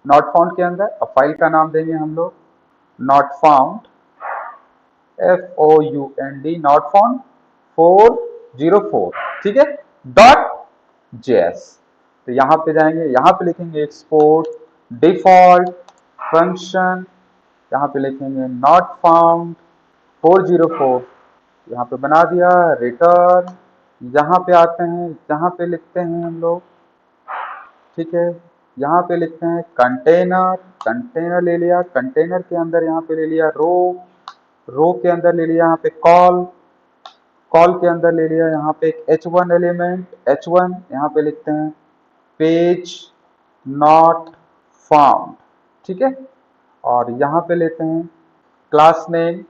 Not found के अंदर अब फाइल का नाम देंगे हम लोग not found, FOUND, not found 404, ठीक है, .js। तो यहाँ पे जाएंगे, यहाँ पे लिखेंगे एक्सपोर्ट डिफॉल्ट फंक्शन, यहाँ पे लिखेंगे नॉट फाउंड 404, यहाँ पे बना दिया रिटर्न। यहाँ पे आते हैं, यहाँ पे लिखते हैं हम लोग, ठीक है, यहाँ पे लिखते हैं कंटेनर, कंटेनर ले लिया, कंटेनर के अंदर यहाँ पे ले लिया रो, रो के अंदर ले लिया यहाँ पे कॉल, कॉल के अंदर ले लिया यहाँ पे एक H1 एलिमेंट, H1 यहाँ पे लिखते हैं पेज नॉट फाउंड, ठीक है, और यहाँ पे लेते हैं क्लास नेम,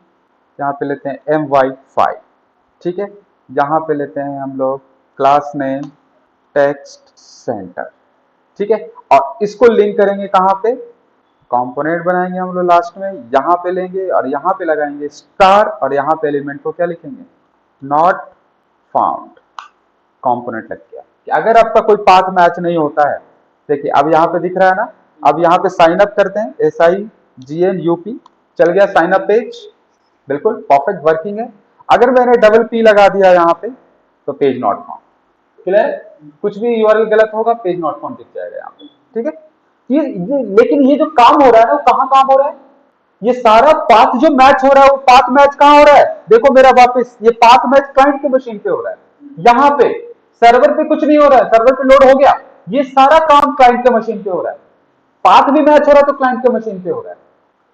यहाँ पे लेते हैं my5, ठीक है, यहाँ पे लेते हैं हम लोग क्लास नेम टेक्स्ट सेंटर, ठीक है, और इसको लिंक करेंगे कहाँ पे, कंपोनेंट बनाएंगे हम लोग लास्ट में, यहाँ पे लेंगे और यहाँ पे लगाएंगे स्टार, और यहाँ पे एलिमेंट को क्या लिखेंगे नॉट फाउंड, कंपोनेंट लग गया। कि अगर आपका कोई पाथ मैच नहीं होता है, देखिए अब यहाँ पे दिख रहा है ना, अब यहाँ पे साइन अप करते हैं SIGNUP, चल गया साइन अप पेज, बिल्कुल परफेक्ट वर्किंग है। अगर मैंने डबल P लगा दिया यहाँ पे तो पेज नॉट फाउंड, क्लियर, कुछ भी URL गलत होगा पेज नॉट फाउंड दिख जाएगा यहाँ पे, ठीक है। ये लेकिन ये जो काम हो रहा है ना, वो कहाँ काम हो रहा है, ये सारा पाथ जो मैच हो रहा है वो पाथ मैच कहाँ हो रहा है, देखो मेरा वापस ये पाथ मैच क्लाइंट के मशीन पे हो रहा है, यहाँ पे सर्वर पे कुछ नहीं हो रहा है, सर्वर पे लोड हो गया, ये सारा काम क्लाइंट के मशीन पे हो रहा है, पाथ भी मैच हो रहा है तो क्लाइंट के मशीन पे हो रहा है,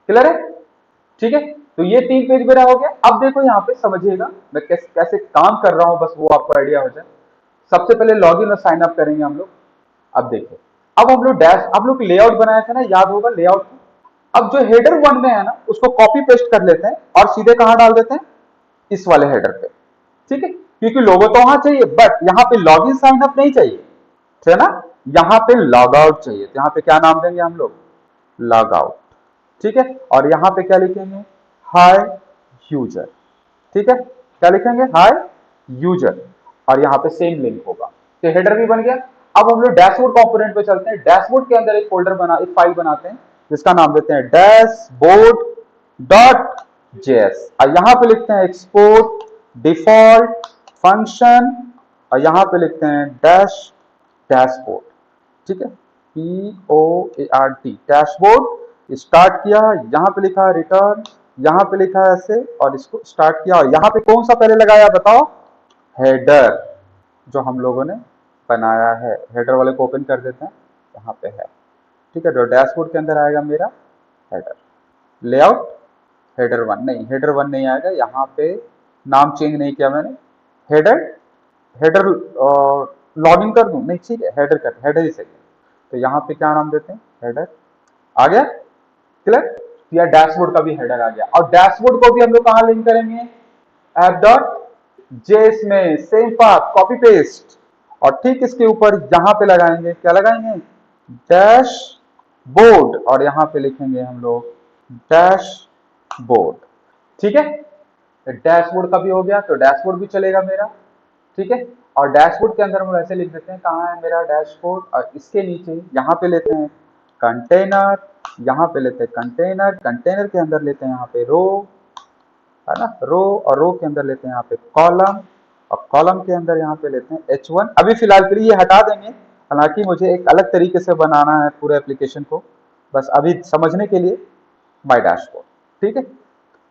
क्लियर है, ठीक है। तो ये 3 पेज मेरा हो गया। अब देखो यहाँ पे समझिएगा मैं कैसे कैसे काम कर रहा हूं, बस वो आपको आइडिया हो जाए। सबसे पहले लॉगिन और साइन अप करेंगे हम लोग। अब देखो, अब हम लोग डैश, आप लोग लेआउट बनाया था ना, याद होगा लेआउट। अब जो हेडर 1 में है ना, उसको कॉपी पेस्ट कर लेते हैं और सीधे कहां डाल देते हैं, इस वाले हेडर पे, ठीक है, क्योंकि लोगो तो वहां चाहिए बट यहाँ पे लॉगिन साइन अप नहीं चाहिए, ठीक है ना, यहाँ पे लॉग आउट चाहिए। तो यहाँ पे क्या नाम देंगे हम लोग, लॉग आउट, ठीक है, और यहाँ पे क्या लिखेंगे, हाय यूजर, ठीक है, क्या लिखेंगे, हाय यूजर, और यहाँ पे सेम लिंक होगा। तो हेडर भी बन गया। अब हम लोग डैशबोर्ड कंपोनेंट पे चलते हैं। डैशबोर्ड के अंदर एक फोल्डर बना, एक फाइल बनाते हैं जिसका नाम देते हैं डैशबोर्ड डॉट जेएस, और यहाँ पे लिखते हैं एक्सपोर्ट डिफॉल्ट फंक्शन, और यहाँ पे लिखते हैं डैशबोर्ड, ठीक है, POART डैशबोर्ड। स्टार्ट किया, यहाँ पे लिखा है रिटर्न, यहाँ पे लिखा है ऐसे, और इसको स्टार्ट किया, और यहाँ पे कौन सा पहले लगाया बताओ, हेडर, जो हम लोगों ने बनाया है। हेडर वाले को ओपन कर देते हैं, यहाँ पे है, ठीक है। तो डैशबोर्ड के अंदर आएगा मेरा हेडर, लेआउट हेडर 1 नहीं, हेडर 1 नहीं आएगा, यहाँ पे नाम चेंज नहीं किया मैंने, हेडर, हेडर लॉगिन कर दूं, नहीं ठीक है, हेडर कर, हेडर ही सही है। तो यहाँ पे क्या नाम देते हैं, हेडर आ गया, क्लियर, या डैशबोर्ड का भी हेडर आ गया। और डैशबोर्ड को भी हम लोग कहाँ लिंक करेंगे, ऐप डॉट जेएस में, सेम पाथ कॉपी पेस्ट, और ठीक इसके ऊपर यहाँ पे लगाएंगे, क्या लगाएंगे, डैशबोर्ड, और यहाँ पे लिखेंगे हम लोग डैशबोर्ड, ठीक है। डैशबोर्ड का भी हो गया, तो डैशबोर्ड भी चलेगा मेरा, ठीक है। और डैशबोर्ड के अंदर हम ऐसे लिख देते हैं, कहाँ है मेरा डैशबोर्ड, और इसके नीचे यहाँ पे लेते हैं कंटेनर, यहाँ पे लेते हैं कंटेनर, कंटेनर के अंदर लेते हैं यहाँ पे रो, है ना, रो, और रो के अंदर लेते हैं यहाँ पे कॉलम, और कॉलम के अंदर यहाँ पे लेते हैं H1। अभी फिलहाल के लिए ये हटा देंगे, हालांकि मुझे एक अलग तरीके से बनाना है पूरे एप्लीकेशन को, बस अभी समझने के लिए माई डैशबोर्ड, ठीक है।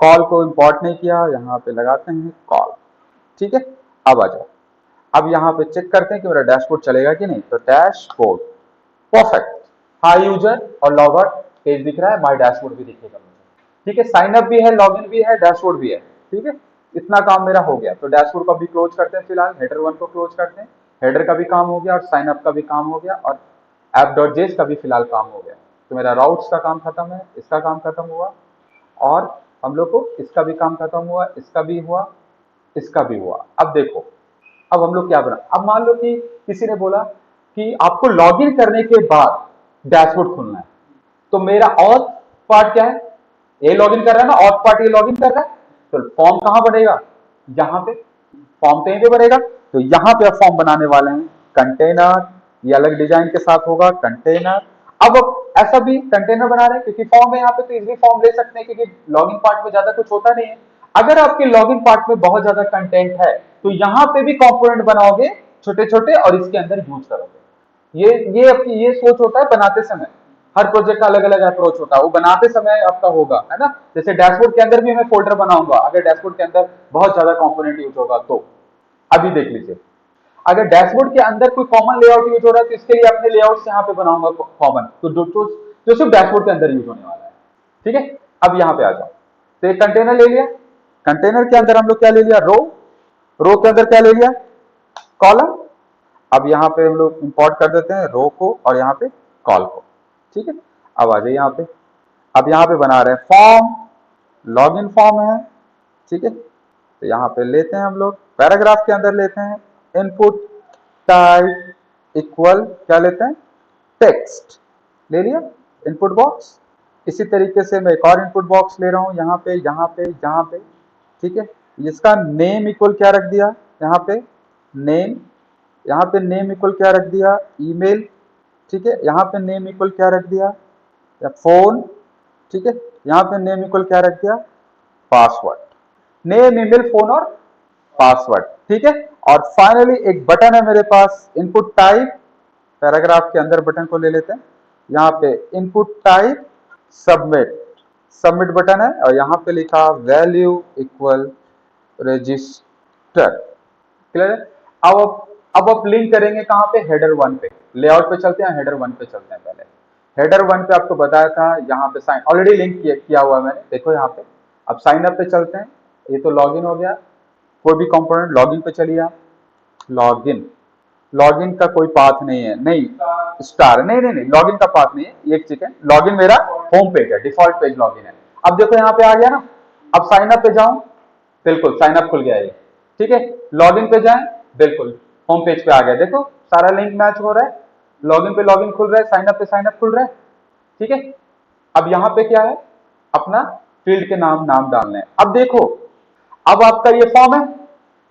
कॉल को इंपोर्ट नहीं किया, यहाँ पे लगाते हैं कॉल, ठीक है। अब आ जाओ, अब यहाँ पे चेक करते हैं कि मेरा डैशबोर्ड चलेगा कि नहीं। तो डैशबोर्ड परफेक्ट, हाई यूजर और लॉग आउट पेज दिख रहा है, माई डैशबोर्ड भी दिखेगा मुझे, ठीक है। साइन अप भी है, लॉगिन भी है, डैशबोर्ड भी है, ठीक है। इतना काम मेरा हो गया। तो डैशबोर्ड को भी क्लोज करते हैं, फिलहाल हेडर 1 को क्लोज करते हैं, हेडर का भी काम हो गया और साइन अप का भी काम हो गया, और ऐप डॉट जेएस का भी फिलहाल काम हो गया। तो मेरा राउट्स का काम खत्म है, इसका काम खत्म हुआ, और हम लोग को इसका भी काम खत्म हुआ, इसका भी हुआ, इसका भी हुआ। अब देखो, अब हम लोग क्या बना, अब मान लो कि किसी ने बोला कि आपको लॉगिन करने के बाद डैशबोर्ड खोलना है, तो मेरा ऑथ पार्ट क्या है, ये लॉगिन कर रहा है ना, ऑथ पार्ट ये लॉगिन कर रहा है, तो फॉर्म कहां बनेगा, यहाँ पे फॉर्म कहीं पे बनेगा। तो यहाँ पे अब फॉर्म बनाने वाले हैं कंटेनर, ये अलग डिजाइन के साथ होगा कंटेनर, अब ऐसा भी कंटेनर बना रहे हैं क्योंकि फॉर्म है यहाँ पे, तो इजीली फॉर्म ले सकते हैं क्योंकि लॉगिन पार्ट में ज्यादा कुछ होता नहीं है। अगर आपके लॉगिन पार्ट में बहुत ज्यादा कंटेंट है तो यहाँ पे भी कंपोनेंट बनाओगे छोटे छोटे और इसके अंदर यूज करोगे। ये सोच होता है बनाते समय, हर प्रोजेक्ट का अलग अलग अप्रोच होता है, वो बनाते समय आपका होगा, है ना। जैसे डैशबोर्ड के अंदर भी मैं फोल्डर बनाऊंगा, अगर डैशबोर्ड के अंदर बहुत ज्यादा कंपोनेंट यूज होगा तो। अभी देख लीजिए, अगर डैशबोर्ड के अंदर कोई कॉमन लेआउट यूज हो रहा है तो इसके लिए अपने लेआउट्स यहाँ पे बनाऊंगा कॉमन, तो जो सिर्फ डैशबोर्ड के अंदर यूज होने वाला है। ठीक है, अब यहाँ पे आ जाओ, तो एक कंटेनर ले लिया, कंटेनर के अंदर हम लोग क्या ले लिया, रो के अंदर क्या ले लिया, कॉलम। अब यहाँ पे हम लोग इंपोर्ट कर देते हैं रो को और यहाँ पे कॉल को। ठीक है, अब आ जाइए यहाँ पे, अब यहाँ पे बना रहे हैं फॉर्म, लॉगिन फॉर्म है। ठीक है, तो यहाँ पे लेते हैं हम लोग पैराग्राफ के अंदर लेते हैं इनपुट टाइप इक्वल क्या लेते हैं, टेक्स्ट ले लिया इनपुट बॉक्स। इसी तरीके से मैं एक और इनपुट बॉक्स ले रहा हूं यहाँ पे, यहाँ पे, यहाँ पे। ठीक है, इसका नेम इक्वल क्या रख दिया, यहाँ पे नेम, यहाँ पे नेम इक्वल क्या रख दिया, ईमेल। ठीक है, यहाँ पे नेम इक्वल क्या रख दिया, या फोन। ठीक है, यहाँ पे नेम इक्वल क्या रख दिया, पासवर्ड। नेम, ईमेल, फोन और पासवर्ड। ठीक है, और फाइनली एक बटन है मेरे पास इनपुट टाइप, पैराग्राफ के अंदर बटन को ले लेते हैं, यहाँ पे input type submit, submit button है, और यहाँ पे लिखा वैल्यू इक्वल रजिस्टर। क्लियर है। अब आप लिंक करेंगे कहाँ पे, हेडर 1 पे। लेआउट पे चलते हैं, हेडर 1 पे चलते हैं। पहले हेडर 1 पे आपको बताया था, यहाँ पे साइन ऑलरेडी लिंक किया हुआ है मैंने, देखो यहाँ पे। अब साइन अप पे चलते हैं, ये तो लॉगिन हो गया, कोई भी कंपोनेंट लॉगिन पे चलिए आप, लॉगिन, लॉगिन का कोई पाथ नहीं है, नहीं स्टार, नहीं नहीं नहीं, लॉगिन का पाथ नहीं है, एक चिकन, लॉगिन मेरा होम पेज है, डिफॉल्ट पेज लॉगिन है। अब देखो यहाँ पे आ गया ना, अब साइन अप पे जाऊं, बिल्कुल साइन अप खुल गया ये। ठीक है, लॉगिन पे जाएं, बिल्कुल होम पेज पे आ गया, देखो सारा लिंक मैच हो रहा है, लॉगिन पे लॉगिन खुल रहा है, साइन अप पे साइन अप खुल रहा है। ठीक है, अब यहाँ पे क्या है, अपना फील्ड के नाम डालने हैं। अब देखो, अब आपका ये फॉर्म है,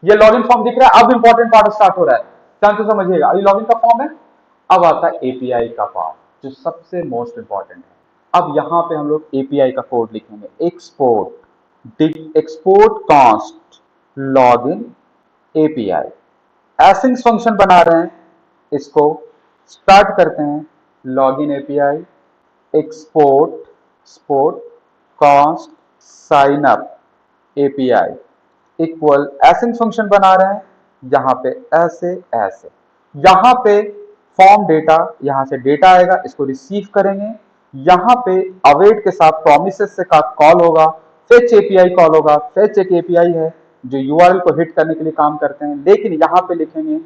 ये लॉगिन फॉर्म दिख रहा है, अब इंपॉर्टेंट पार्ट स्टार्ट हो रहा है, ध्यान से समझिएगा। ये लॉगिन का फॉर्म है, अब आता है एपीआई का पार्ट, जो सबसे मोस्ट इंपॉर्टेंट है। अब यहां पे हम लोग एपीआई का कोड लिखेंगे, export const login API. Async function बना रहे हैं, इसको स्टार्ट करते हैं, login API export const sign up API equal async function बना रहे हैं, यहां पे ऐसे ऐसे, यहां पे फॉर्म डेटा, यहां से डेटा आएगा, इसको रिसीव करेंगे, यहां पे अवेट के साथ प्रोमिसेस से का कॉल होगा, फेच एपीआई कॉल होगा। फेच एक एपीआई है जो यूआरएल को हिट करने के लिए काम करते हैं, लेकिन यहां पे लिखेंगे,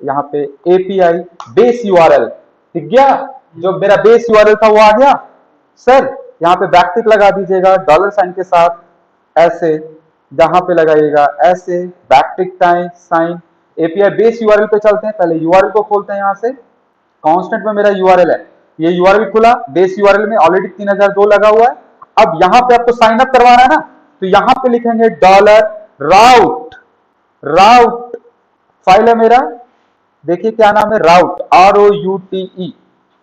यहाँ पे एपीआई बेस यूआरएल, दिख गया, जो मेरा बेस यूआरएल था वो आ गया। सर यहाँ पे बैकटिक लगा दीजिएगा डॉलर साइन के साथ, ऐसे यहाँ पे लगाइएगा, ऐसे backtick time sign, API base URL पे चलते हैं। पहले यूआरएल को खोलते हैं, यहाँ से कांस्टेंट में मेरा यूआरएल है, ये यूआरएल खुला, बेस यूआरएल में ऑलरेडी 3002 लगा हुआ है। अब यहाँ पे आपको साइन अप करवाना है ना, तो यहाँ पे लिखेंगे डॉलर राउट, राउट फाइल है मेरा, देखिए क्या नाम है, राउट, ROUTE,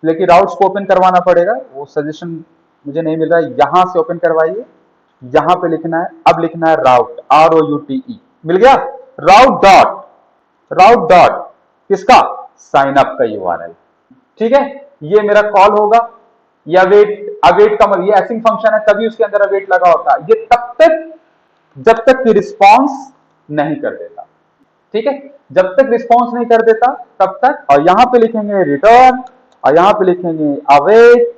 लेकिन राउट्स को ओपन करवाना पड़ेगा, वो सजेशन मुझे नहीं मिल रहा है, यहां से ओपन करवाइए, यहां पे लिखना है, अब लिखना है राउट, ROUTE, मिल गया, राउट डॉट किसका, साइन अप का यूआरएल। ठीक है, ये मेरा कॉल होगा, या अवेट का मतलब, ये एसिंग फंक्शन है तभी उसके अंदर अवेट लगा होता है, ये तब तक जब तक कि रिस्पॉन्स नहीं कर देता। ठीक है, जब तक रिस्पॉन्स नहीं कर देता तब तक, और यहां पे लिखेंगे रिटर्न, और यहां पे लिखेंगे अवेट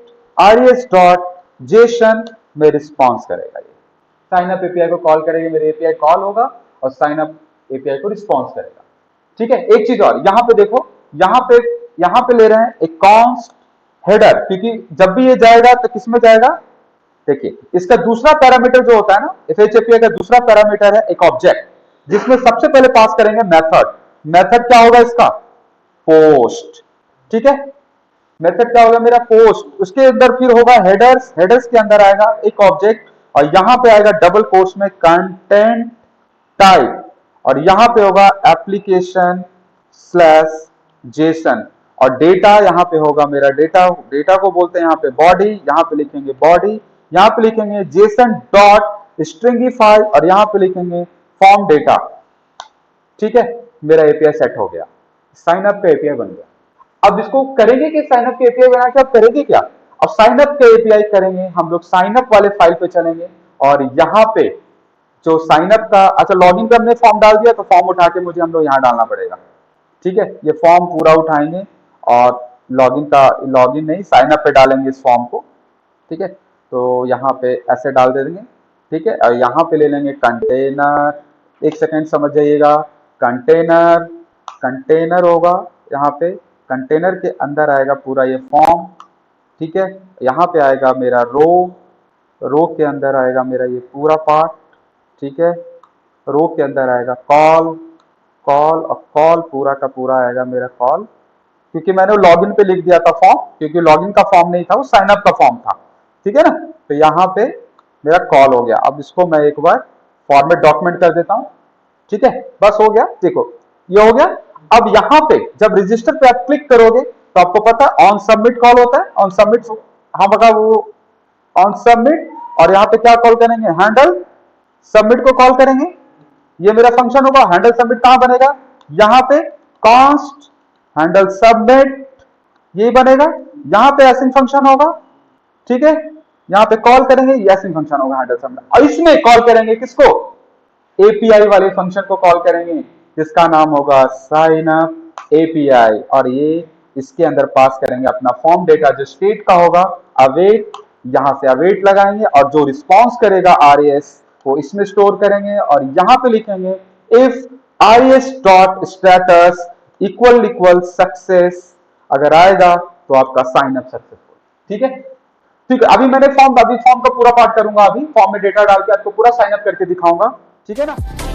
res डॉट जेसन में रिस्पॉन्स करेगा, ये साइन अप एपीआई को कॉल करेगा, मेरे एपीआई कॉल होगा और साइन अप एपीआई को रिस्पॉन्स करेगा। ठीक है, एक चीज और, यहां पे देखो, यहां पे ले रहे हैं एक कॉन्स्ट हेडर, क्योंकि जब भी ये जाएगा तो किस में जाएगा, देखिए इसका दूसरा पैरामीटर जो होता है ना, एफएचएपीआई का दूसरा पैरामीटर है एक ऑब्जेक्ट, जिसमें सबसे पहले पास करेंगे मेथड। मेथड क्या होगा इसका, पोस्ट। ठीक है, मेथड क्या होगा मेरा, पोस्ट, उसके अंदर फिर होगा हेडर्स, हेडर्स के अंदर आएगा एक ऑब्जेक्ट, और यहां पे आएगा डबल कोट्स में कंटेंट टाइप, और यहां पे होगा एप्लीकेशन स्लैश जेसन, और डेटा यहाँ पे होगा मेरा डेटा, डेटा को बोलते हैं यहाँ पे बॉडी, यहाँ पे लिखेंगे बॉडी, यहाँ पे लिखेंगे जेसन डॉट स्ट्रिंगिफाई और यहाँ पे लिखेंगे फॉर्म डेटा। ठीक है, मेरा एपीआई सेट हो गया, साइन अप का एपीआई बन गया। अब इसको करेंगे कि साइन अप के एपीआई बना के अब करेंगे क्या, अब साइन अप के एपीआई करेंगे हम लोग, साइन अप वाले फाइल पे चलेंगे और यहाँ पे जो साइन अप का, अच्छा लॉगिन पे हमने फॉर्म डाल दिया तो फॉर्म उठा के मुझे हम लोग यहाँ डालना पड़ेगा। ठीक है, ये फॉर्म पूरा उठाएंगे और लॉगिन का, लॉगिन नहीं साइन अप पे डालेंगे इस फॉर्म को। ठीक है, तो यहाँ पे ऐसे डाल दे देंगे। ठीक है, और यहाँ पे ले लेंगे कंटेनर, एक सेकेंड समझ जाइएगा, कंटेनर, कंटेनर होगा यहाँ पे, कंटेनर के अंदर आएगा पूरा ये फॉर्म। ठीक है, यहाँ पे आएगा मेरा रो, रो के अंदर आएगा मेरा ये पूरा पार्ट। ठीक है, रो के अंदर आएगा कॉल, कॉल और कॉल पूरा का पूरा आएगा मेरा कॉल, क्योंकि मैंने लॉगिन पे लिख दिया था फॉर्म, क्योंकि लॉगिन का फॉर्म नहीं था, वो साइन अप का फॉर्म था। ठीक है ना, तो यहाँ पे मेरा कॉल हो गया। अब इसको मैं एक बार फॉर्मेट डॉक्यूमेंट कर देता हूँ। ठीक है, बस हो गया, देखो ये हो गया। अब यहाँ पे जब रजिस्टर पे आप क्लिक करोगे तो आपको पता है ऑन सबमिट कॉल होता है, ऑन सबमिट, हाँ बता वो ऑन सबमिट, और यहाँ पे क्या कॉल करेंगे, हैंडल सबमिट को कॉल करेंगे। ये मेरा फंक्शन होगा, हैंडल सबमिट कहां बनेगा, यहाँ पे कॉन्स्ट हैंडल सबमिट, ये बनेगा। यहाँ पे एसिंग फंक्शन होगा। ठीक है, यहाँ पे कॉल करेंगे, ये एसिंग फंक्शन होगा हैंडल सबमिट, और इसमें कॉल करेंगे किसको, एपीआई वाले फंक्शन को कॉल करेंगे, जिसका नाम होगा साइन अप एपीआई, और ये इसके अंदर पास करेंगे अपना फॉर्म डेटा जो स्टेट का होगा, अवेट, यहां से अवेट लगाएंगे और जो रिस्पॉन्स करेगा आरएएस वो इसमें स्टोर करेंगे, और यहां पे लिखेंगे if RAS dot status equal equal success, अगर आएगा तो आपका साइन अप सक्सेसफुल। ठीक है, ठीक है, अभी मैंने फॉर्म, अभी फॉर्म का पूरा पार्ट करूंगा, अभी फॉर्म में डेटा डाल के आपको पूरा साइन अप करके दिखाऊंगा। ठीक है ना।